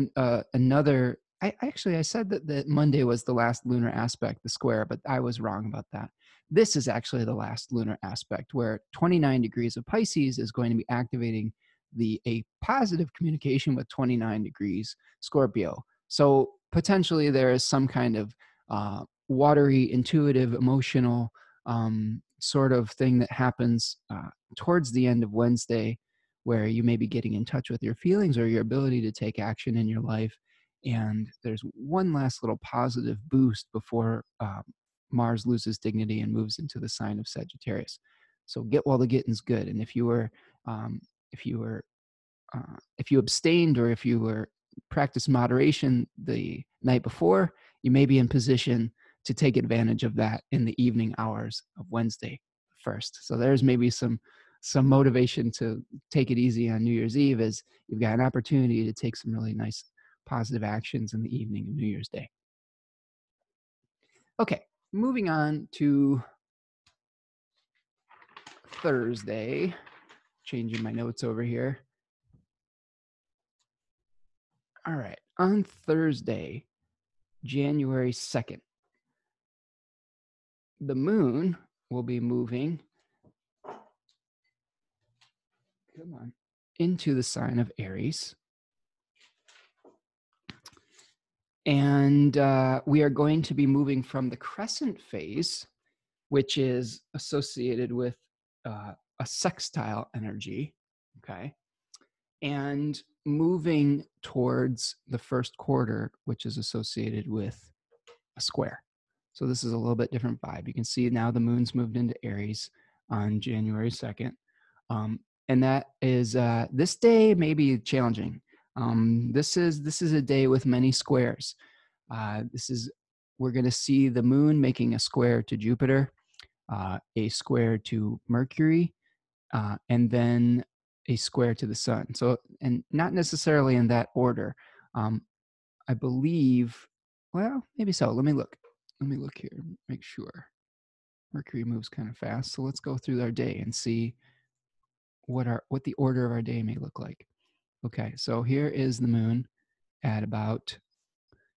another, I said that Monday was the last lunar aspect, the square, but I was wrong about that. This is actually the last lunar aspect where 29 degrees of Pisces is going to be activating a positive communication with 29 degrees Scorpio. So potentially there is some kind of watery, intuitive, emotional sort of thing that happens towards the end of Wednesday, where you may be getting in touch with your feelings or your ability to take action in your life. And there's one last little positive boost before Mars loses dignity and moves into the sign of Sagittarius. So get while the getting's good. And if you abstained, or if you were practice moderation the night before, you may be in position to take advantage of that in the evening hours of Wednesday 1st. So there's maybe some motivation to take it easy on New Year's Eve, as you've got an opportunity to take some really nice positive actions in the evening of New Year's Day. Okay, moving on to Thursday. Changing my notes over here. All right, on Thursday, January 2nd, the moon will be moving into the sign of Aries. And we are going to be moving from the crescent phase, which is associated with a sextile energy, okay, and moving towards the first quarter, which is associated with a square. So this is a little bit different vibe. You can see now the moon's moved into Aries on January 2nd. And that is, this day may be challenging. This is a day with many squares. We're going to see the moon making a square to Jupiter, a square to Mercury, and then a square to the sun. So, and not necessarily in that order. I believe, well, maybe so. Let me look here, make sure. Mercury moves kind of fast. So let's go through our day and see what the order of our day may look like. Okay, so here is the moon at about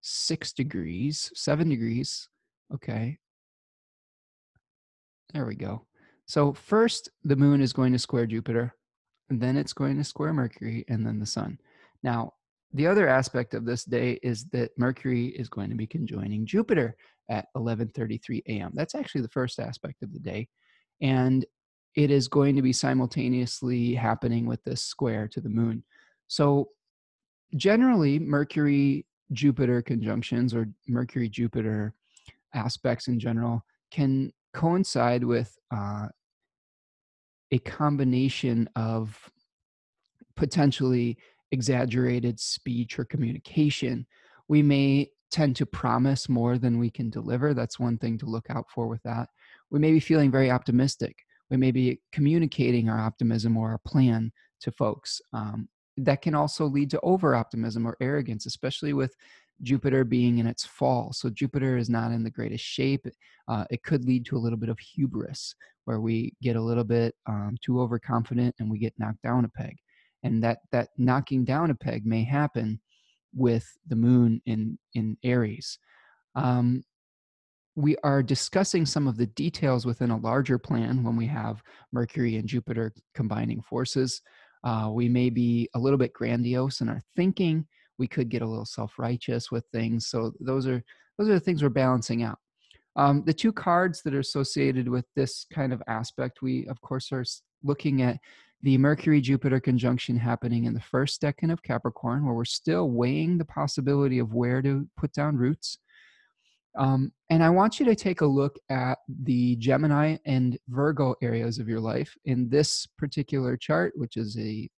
7 degrees. Okay, there we go. So first, the moon is going to square Jupiter, and then it's going to square Mercury, and then the sun. Now, the other aspect of this day is that Mercury is going to be conjoining Jupiter at 11:33 a.m. That's actually the first aspect of the day. And it is going to be simultaneously happening with this square to the moon. So generally, Mercury-Jupiter conjunctions, or Mercury-Jupiter aspects in general, can coincide with a combination of potentially exaggerated speech or communication. We may tend to promise more than we can deliver. That's one thing to look out for with that. We may be feeling very optimistic. We may be communicating our optimism or our plan to folks. That can also lead to over-optimism or arrogance, especially with Jupiter being in its fall. So Jupiter is not in the greatest shape. It could lead to a little bit of hubris, where we get a little bit too overconfident and we get knocked down a peg. And that knocking down a peg may happen with the moon in Aries. We are discussing some of the details within a larger plan when we have Mercury and Jupiter combining forces. We may be a little bit grandiose in our thinking. We could get a little self-righteous with things. So those are the things we're balancing out. The two cards that are associated with this kind of aspect, we of course are looking at the Mercury-Jupiter conjunction happening in the first decan of Capricorn, where we're still weighing the possibility of where to put down roots. And I want you to take a look at the Gemini and Virgo areas of your life in this particular chart, which is a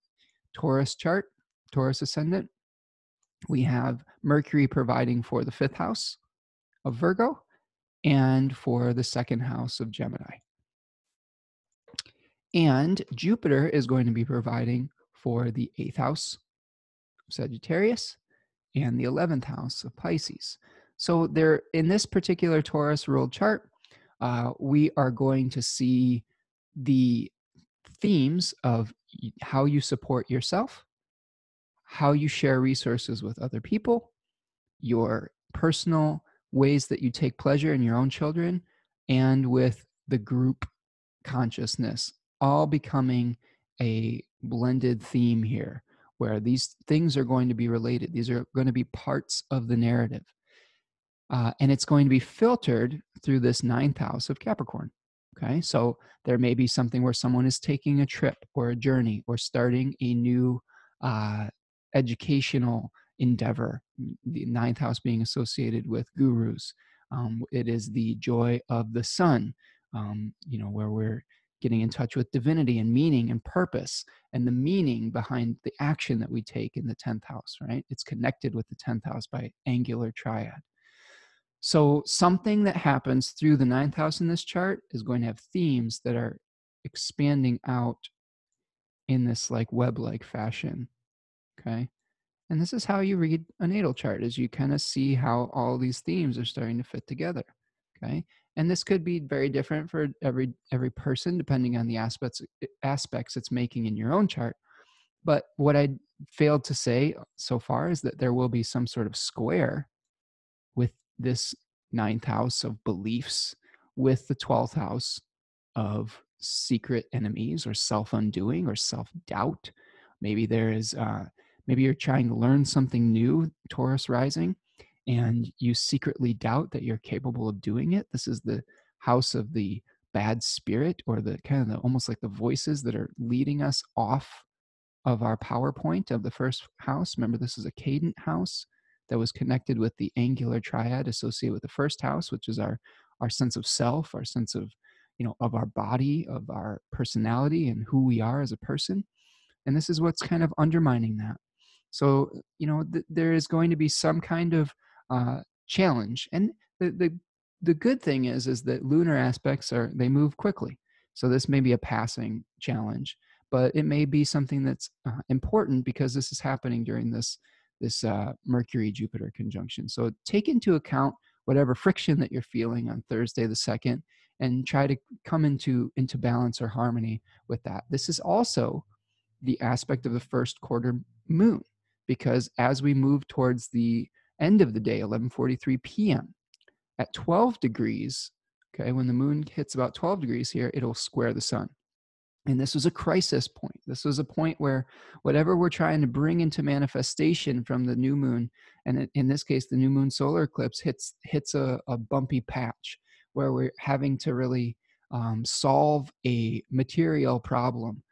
Taurus chart, Taurus ascendant. We have Mercury providing for the 5th house of Virgo and for the 2nd house of Gemini. And Jupiter is going to be providing for the 8th house of Sagittarius and the 11th house of Pisces. So there, in this particular Taurus ruled chart, we are going to see the themes of how you support yourself, how you share resources with other people, your personal ways that you take pleasure in your own children, and with the group consciousness, all becoming a blended theme here, where these things are going to be related. These are going to be parts of the narrative. And it's going to be filtered through this 9th house of Capricorn. Okay, so there may be something where someone is taking a trip or a journey or starting a new educational endeavor. The 9th house being associated with gurus. It is the joy of the sun, where we're getting in touch with divinity and meaning and purpose and the meaning behind the action that we take in the 10th house, right? It's connected with the 10th house by angular triad. So something that happens through the 9th house in this chart is going to have themes that are expanding out in this like web-like fashion, okay? And this is how you read a natal chart, is you kind of see how all these themes are starting to fit together, okay? And this could be very different for every person, depending on the aspects it's making in your own chart. But what I failed to say so far is that there will be some sort of square with this 9th house of beliefs with the 12th house of secret enemies or self-undoing or self-doubt. Maybe there is, maybe you're trying to learn something new, Taurus rising, and you secretly doubt that you're capable of doing it. This is the house of the bad spirit, or the kind of almost like the voices that are leading us off of our PowerPoint of the 1st house. Remember, this is a cadent house that was connected with the angular triad associated with the 1st house, which is our sense of self, our sense of, of our body, of our personality and who we are as a person. And this is what's kind of undermining that. So, there is going to be some kind of challenge. And the good thing is that lunar aspects they move quickly. So this may be a passing challenge, but it may be something that's important because this is happening during this Mercury Jupiter conjunction. So take into account whatever friction that you're feeling on Thursday the 2nd, and try to come into balance or harmony with that. This is also the aspect of the 1st quarter moon, because as we move towards the end of the day, 11:43 p.m. at 12 degrees, okay, when the moon hits about 12 degrees here, it'll square the sun. And this was a crisis point. This was a point where whatever we're trying to bring into manifestation from the new moon, and in this case, the new moon solar eclipse hits a bumpy patch where we're having to really solve a material problem.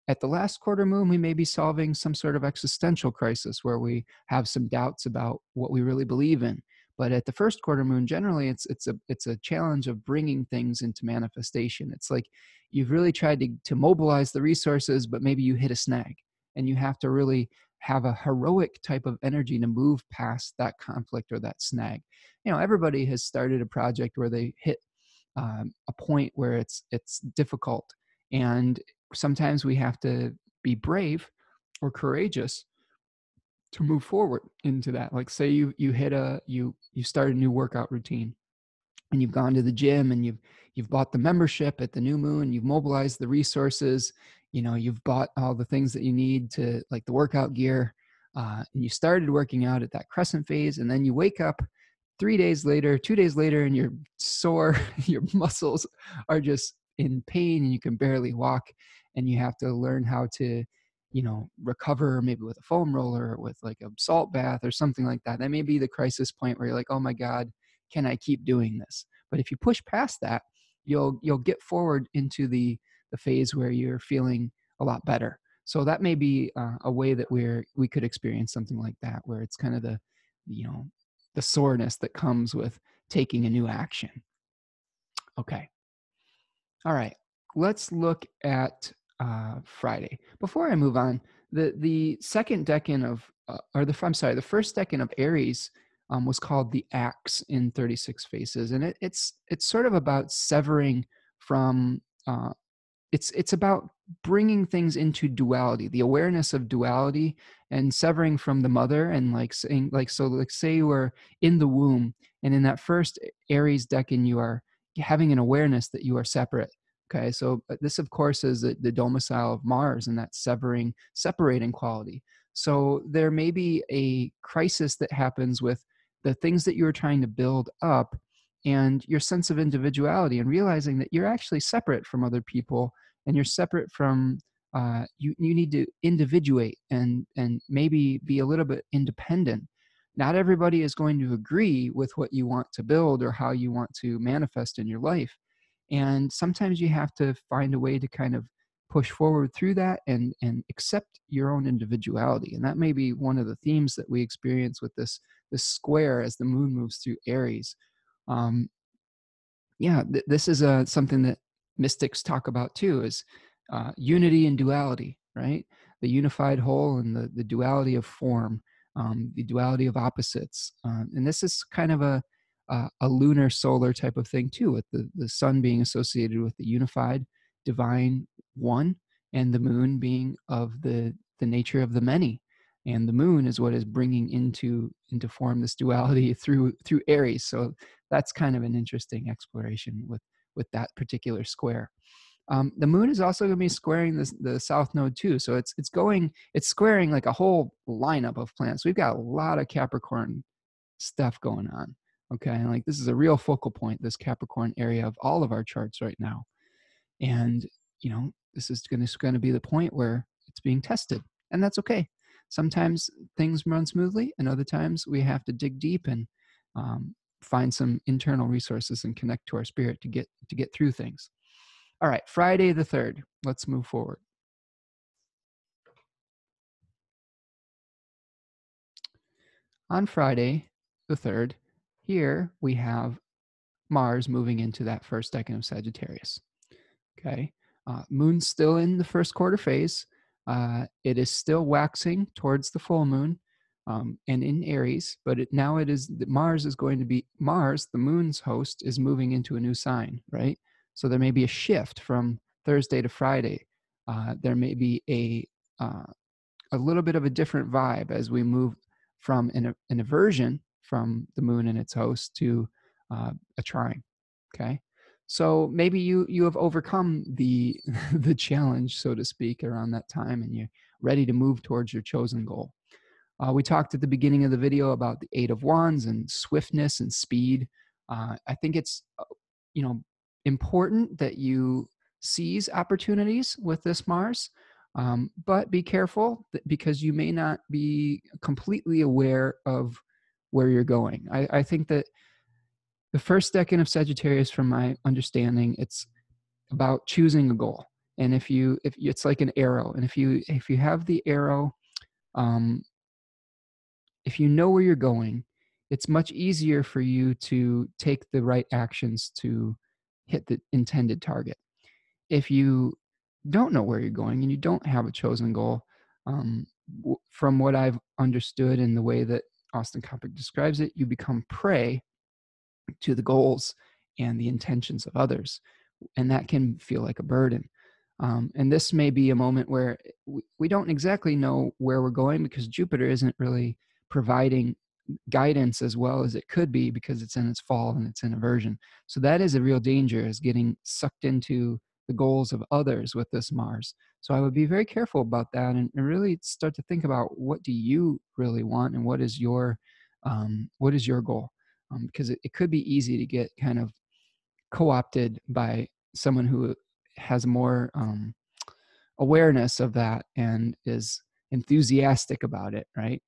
At the last quarter moon, we may be solving some sort of existential crisis where we have some doubts about what we really believe in. But at the 1st quarter moon, generally, it's a challenge of bringing things into manifestation. It's like you've really tried to mobilize the resources, but maybe you hit a snag, and you have to really have a heroic type of energy to move past that conflict or that snag. Everybody has started a project where they hit a point where it's difficult, and sometimes we have to be brave or courageous to move forward into that. Like, say you hit you start a new workout routine, and you've gone to the gym, and you've bought the membership at the new moon, you've mobilized the resources, you've bought all the things that you need to, like the workout gear, and you started working out at that crescent phase, and then you wake up 2 days later, and you're sore, your muscles are just in pain, and you can barely walk, and you have to learn how to recover, maybe with a foam roller or with like a salt bath or something like that. That may be the crisis point where you're like, oh my God, can I keep doing this? But if you push past that, you'll get forward into the phase where you're feeling a lot better. So that may be a way that we could experience something like that, where it's kind of the soreness that comes with taking a new action. Okay. All right. Let's look at Friday. Before I move on, the second decan of, the first decan of Aries was called the Axe in 36 Faces, and it's sort of about severing from. It's about bringing things into duality, the awareness of duality, and severing from the mother, and like saying, like, so like say you are in the womb, and in that first Aries decan you are having an awareness that you are separate. Okay, so this of course is the domicile of Mars, and that separating quality. So there may be a crisis that happens with the things that you are trying to build up, and your sense of individuality, and realizing that you're actually separate from other people, and you're separate from, you need to individuate and maybe be a little bit independent. Not everybody is going to agree with what you want to build or how you want to manifest in your life, and sometimes you have to find a way to kind of push forward through that and accept your own individuality. And that may be one of the themes that we experience with this square as the moon moves through Aries. um, yeah, this is something that mystics talk about too, is unity and duality, right? The unified whole and the duality of form, the duality of opposites. And this is kind of a lunar solar type of thing too, with the sun being associated with the unified divine one, and the moon being of the nature of the many. And the moon is what is bringing into form this duality through Aries. So that's kind of an interesting exploration with that particular square. The moon is also going to be squaring the south node too. So it's squaring like a whole lineup of planets. We've got a lot of Capricorn stuff going on. Okay. And like, this is a real focal point, this Capricorn area of all of our charts right now. And, this is going to be the point where it's being tested, and that's okay. Sometimes things run smoothly, and other times we have to dig deep and find some internal resources and connect to our spirit to get through things. All right, Friday the 3rd. Let's move forward. On Friday the 3rd, here we have Mars moving into that first decan of Sagittarius. Okay. Moon's still in the first quarter phase. It is still waxing towards the full moon, and in Aries, but now it is, Mars is going to be, Mars, the moon's host, is moving into a new sign, right? So there may be a shift from Thursday to Friday. There may be a little bit of a different vibe as we move from an aversion from the moon and its host to a trine. Okay. So maybe you have overcome the the challenge, so to speak, around that time, and you're ready to move towards your chosen goal. We talked at the beginning of the video about the Eight of Wands and swiftness and speed. I think it's important that you seize opportunities with this Mars, but be careful because you may not be completely aware of where you're going. I think that the first decan of Sagittarius, from my understanding, it's about choosing a goal. And if it's like an arrow, and if you have the arrow, if you know where you're going, it's much easier for you to take the right actions to hit the intended target. If you don't know where you're going and you don't have a chosen goal, from what I've understood and the way that Austin Coppock describes it, you become prey to the goals and the intentions of others, and that can feel like a burden. And this may be a moment where we don't exactly know where we're going, because Jupiter isn't really providing guidance as well as it could be, because it's in its fall and it's in aversion. So that is a real danger, is getting sucked into the goals of others with this Mars. So I would be very careful about that, and really start to think about, what do you really want, and what is your goal? Because it could be easy to get kind of co-opted by someone who has more awareness of that and is enthusiastic about it, right?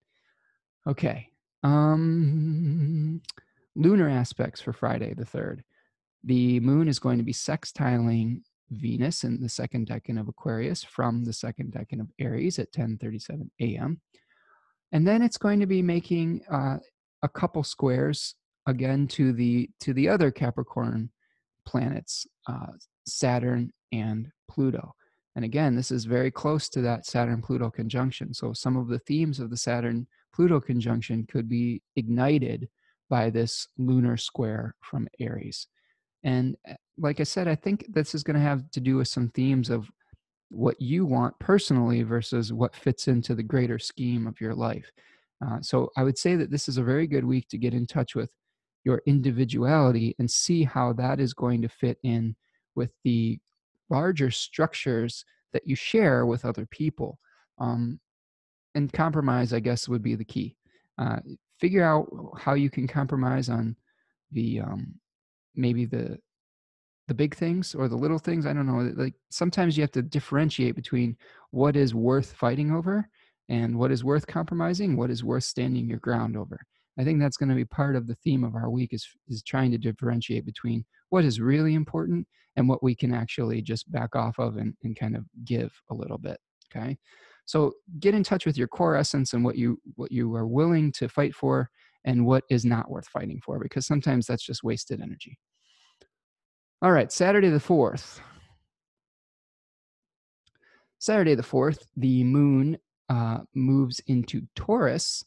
Okay. Lunar aspects for Friday the 3rd. The moon is going to be sextiling Venus in the second decan of Aquarius from the second decan of Aries at 10:37 a.m. And then it's going to be making a couple squares again to the other Capricorn planets, Saturn and Pluto. And again, this is very close to that Saturn-Pluto conjunction. So some of the themes of the Saturn-Pluto conjunction could be ignited by this lunar square from Aries. And like I said, I think this is going to have to do with some themes of what you want personally versus what fits into the greater scheme of your life. So I would say that this is a very good week to get in touch with your individuality and see how that is going to fit in with the larger structures that you share with other people. And compromise, I guess, would be the key. Figure out how you can compromise on the maybe the big things or the little things. I don't know. Like sometimes you have to differentiate between what is worth fighting over and what is worth compromising, what is worth standing your ground over. I think that's going to be part of the theme of our week is trying to differentiate between what is really important and what we can actually just back off of and kind of give a little bit. Okay. So get in touch with your core essence and what you are willing to fight for and what is not worth fighting for, because sometimes that's just wasted energy. All right, Saturday the 4th. Saturday the 4th, the moon moves into Taurus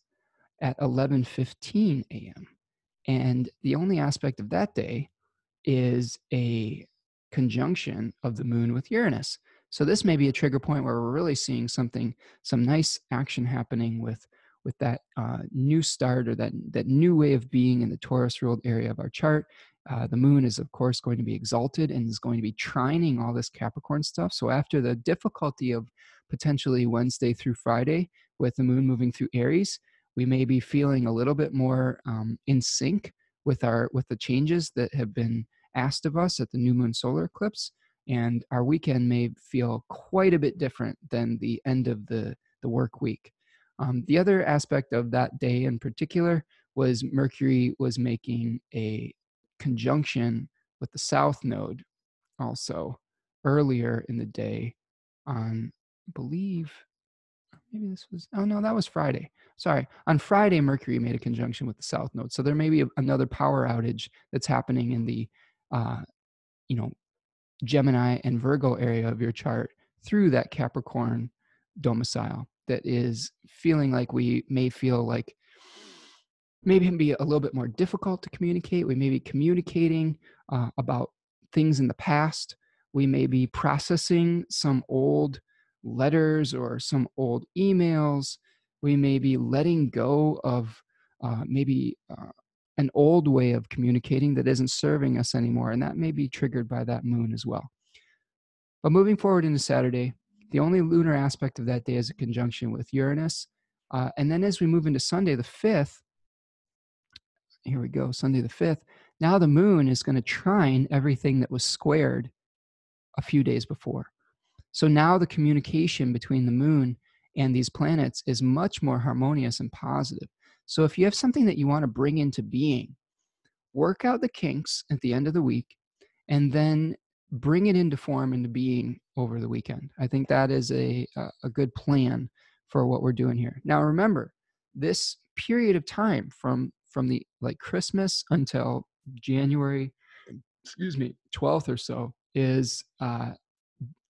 at 11:15 a.m. And the only aspect of that day is a conjunction of the moon with Uranus. So this may be a trigger point where we're really seeing some nice action happening with that new start or that new way of being in the Taurus ruled area of our chart. The moon is, of course, going to be exalted and is going to be trining all this Capricorn stuff. So after the difficulty of potentially Wednesday through Friday with the moon moving through Aries, we may be feeling a little bit more in sync with the changes that have been asked of us at the new moon solar eclipse. And our weekend may feel quite a bit different than the end of the work week. The other aspect of that day in particular was Mercury was making a conjunction with the South Node also earlier in the day on, I believe, maybe this was, oh no, that was Friday. Sorry. On Friday, Mercury made a conjunction with the South Node. So there may be another power outage that's happening in the, Gemini and Virgo area of your chart through that Capricorn domicile that is feeling like we may feel like maybe it can be a little bit more difficult to communicate. We may be communicating about things in the past. We may be processing some old letters or some old emails. We may be letting go of maybe an old way of communicating that isn't serving us anymore. And that may be triggered by that moon as well. But moving forward into Saturday, the only lunar aspect of that day is a conjunction with Uranus. And then as we move into Sunday the 5th, here we go, Sunday the 5th, now the moon is going to trine everything that was squared a few days before. So now the communication between the moon and these planets is much more harmonious and positive. So if you have something that you want to bring into being, work out the kinks at the end of the week and then bring it into form, into being over the weekend. I think that is a good plan for what we're doing here. Now, remember, this period of time from the like Christmas until January, 12th or so is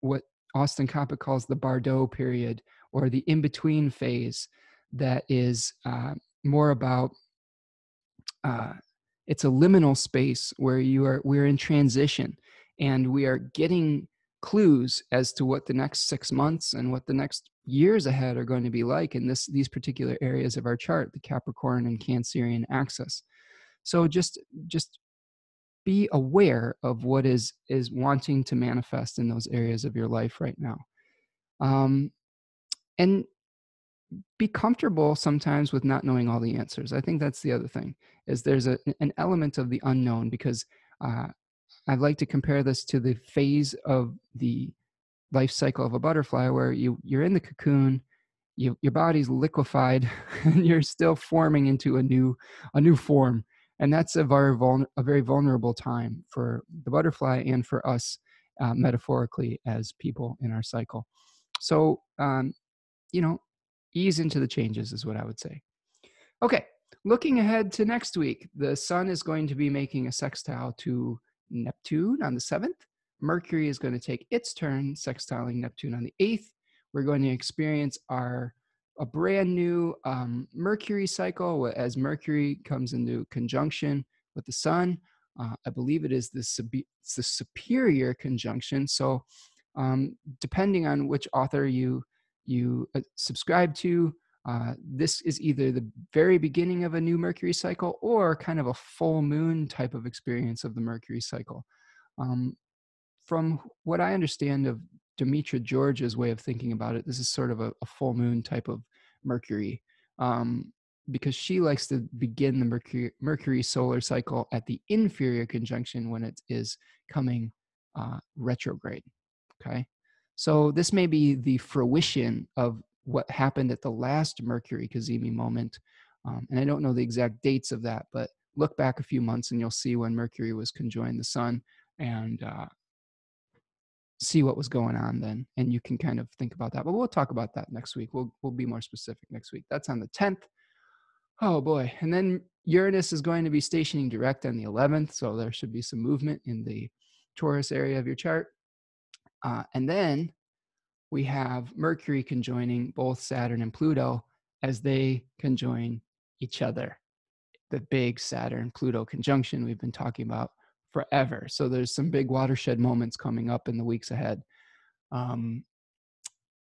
what Austin Coppock calls the Bardo period, or the in-between phase that is more about it's a liminal space where we're in transition and we are getting clues as to what the next 6 months and what the next years ahead are going to be like in these particular areas of our chart, the Capricorn and Cancerian axis. So just be aware of what is wanting to manifest in those areas of your life right now. And be comfortable sometimes with not knowing all the answers. I think that's the other thing, is there's an element of the unknown, because I'd like to compare this to the phase of the life cycle of a butterfly where you're in the cocoon, your body's liquefied, and you're still forming into a new form. And that's a very vulnerable time for the butterfly and for us, metaphorically, as people in our cycle. So, ease into the changes is what I would say. Okay, looking ahead to next week, the sun is going to be making a sextile to Neptune on the 7th. Mercury is going to take its turn sextiling Neptune on the 8th. We're going to experience a brand new Mercury cycle as Mercury comes into conjunction with the sun. I believe it is it's the superior conjunction. So depending on which author you subscribe to, this is either the very beginning of a new Mercury cycle or kind of a full moon type of experience of the Mercury cycle. From what I understand of Demetra George's way of thinking about it, this is sort of a full moon type of Mercury, because she likes to begin the Mercury solar cycle at the inferior conjunction when it is coming retrograde. Okay, so this may be the fruition of what happened at the last Mercury cazimi moment, and I don't know the exact dates of that, but look back a few months and you'll see when Mercury was conjoined the sun, and see what was going on then, and you can kind of think about that. But we'll talk about that next week. We'll be more specific next week. That's on the 10th. Oh boy. And then Uranus is going to be stationing direct on the 11th, so there should be some movement in the Taurus area of your chart. And then we have Mercury conjoining both Saturn and Pluto as they conjoin each other. The big Saturn-Pluto conjunction we've been talking about forever. So there's some big watershed moments coming up in the weeks ahead. And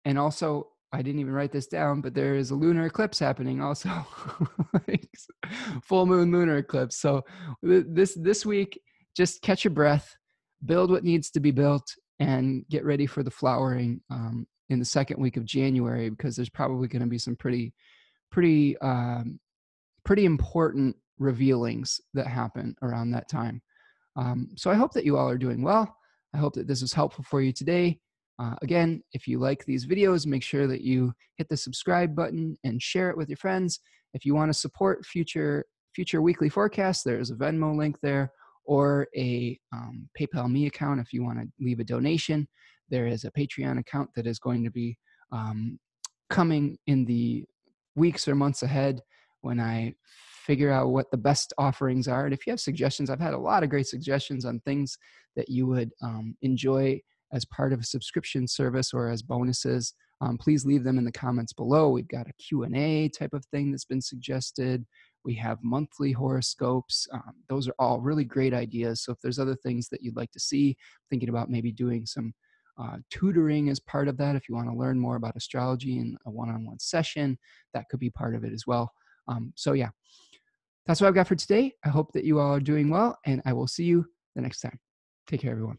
also, I didn't even write this down, but there is a lunar eclipse happening also. Full moon lunar eclipse. So this week, just catch your breath, build what needs to be built, and get ready for the flowering in the second week of January, because there's probably going to be some pretty important revealings that happen around that time. So I hope that you all are doing well. I hope that this was helpful for you today. Again, if you like these videos, make sure that you hit the subscribe button and share it with your friends. If you want to support future weekly forecasts, there is a Venmo link there, or a PayPal Me account if you want to leave a donation. There is a Patreon account that is going to be coming in the weeks or months ahead when I figure out what the best offerings are. And if you have suggestions, I've had a lot of great suggestions on things that you would enjoy as part of a subscription service or as bonuses. Please leave them in the comments below. We've got a Q&A type of thing that's been suggested. We have monthly horoscopes. Those are all really great ideas. So if there's other things that you'd like to see, thinking about maybe doing some tutoring as part of that, if you want to learn more about astrology in a one-on-one session, that could be part of it as well. So yeah, that's what I've got for today. I hope that you all are doing well, and I will see you the next time. Take care, everyone.